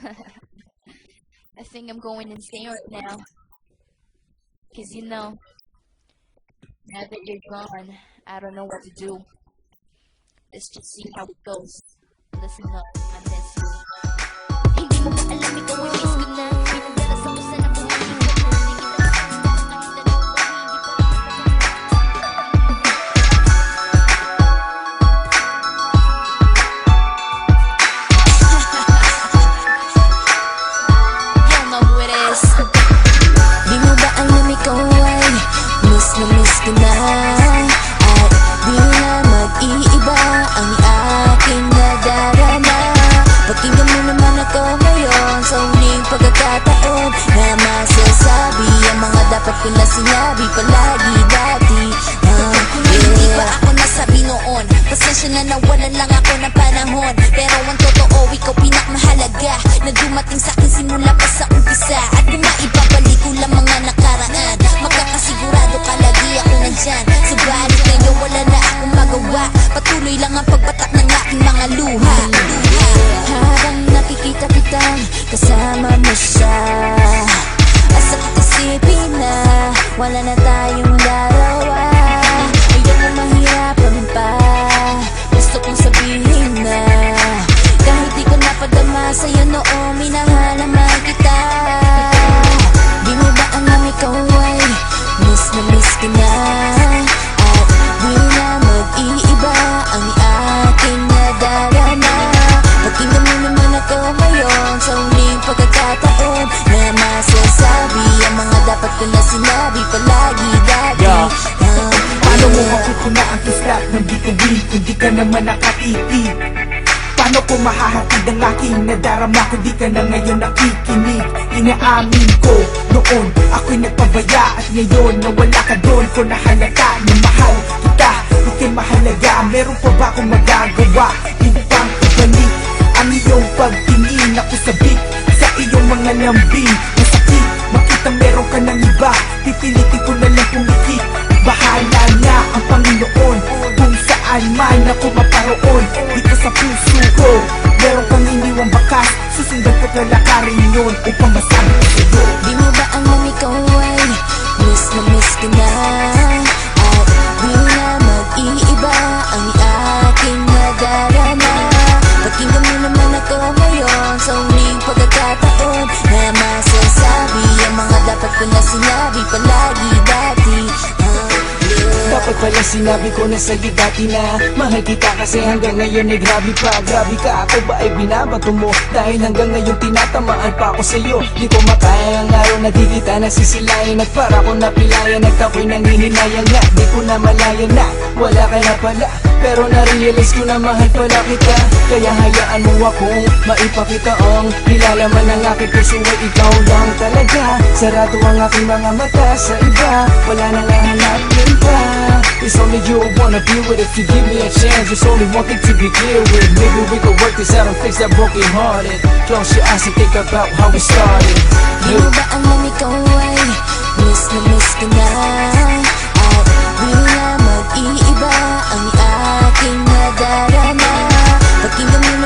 I think I'm going insane right now. Cause you know, now that you're gone, I don't know what to do. Let's just see how it goes. Listen up, I miss you. Hindi mo ba alam ikaw ay miss ko na? Pinadala sa kusa na buhay ko na. You know who it is. Di mo ba alam ikaw ay miss ko na? At di na mag-iiba ang aking nadarama. Pakinggan mo naman ako ngayon sa huling pagkakataon na masasabi ang mga dapat ko na sinabi palagi dati. Hindi ba ako nasabi noon? Pasensya na nawalan lang ako ng panahon. Pero ang totoo, ikaw pinakmahalaga na dumating sa akin simula pa sa umpisa. At kung maibabalik ko lang mga nakaraan, magkakasigurado ka lagi ako nandyan. Subalit ngayon wala na akong magawa. Patuloy lang ang pagbatak ng aking mga luha. Habang nakikita kitang kasama mo siya, asakit isipin na wala na tayong larawan. Ayaw mo mahirapan pa, gusto kong sabihin na kahit di ko napadama sa'yo noong minahal naman kita. Di mo ba alam ikaw ay miss ka na? At di na mag-iiba ang aking nadarama. Pakinggan mo naman ako ngayon sa huling pagkakataon na masasabi ang mga dapat ko na sinabi palagi dati. Paano mo makukuna ang kislap ng bituin kung di ka naman nakatitig? Paano ko mahahatid ang aking nadarama kung di ka na ngayon nakikinig? Inaamin ko noon ako'y nagpabaya at ngayon nawala ka doon ko nahalata na mahal kita. Ika'y mahalaga, meron pa ba akong magagawa? Upang ibalik ang iyong pagtingin. Ako sabik sa iyong mga lambing. Masakit, makita meron ka ng iba. Pipilitin ko na lang pumikit. Bahala na ang Panginoon kung saan man ako maparoon. Dito sa puso ko meron kang iniwang bakas. Susundan ko lalakarin yun upang masabi ko sa'yo. Di mo ba alam ikaw ay miss ka na? At di na mag-iiba ang aking nadarama. Pakinggan mo naman ako ngayon sa huling pagkakataon na masasabi ang mga dapat ko na sinabi palagi dati. Dapat pala sinabi ko na sa'yo dati na mahal kita kasi hanggang ngayon ay grabe pa. Grabe ka, ako ba ay binabato mo? Dahil hanggang ngayon tinatamaan pa ako sa'yo. Di ko makaya ang araw na di kita nasisilayan. At para ko napilayan at ako'y nangihinayang nga. Di ko na malaya na, wala ka na pala. Pero na-realize ko na mahal pala kita. Kaya hayaan mo akong maipakita ang nilalaman ng aking puso ay ikaw lang talaga. Sarado ang aking mga mata sa iba, wala nang hahanapin pa. It's only you I wanna be with. If you give me a chance, it's only one thing to be clear with. Maybe we could work this out and fix that broken hearted. Close your eyes and think about how we started. Di mo ba alam ikaw ay miss ka na? At di na mag-iiba ang aking nadarama. Pakinggan mo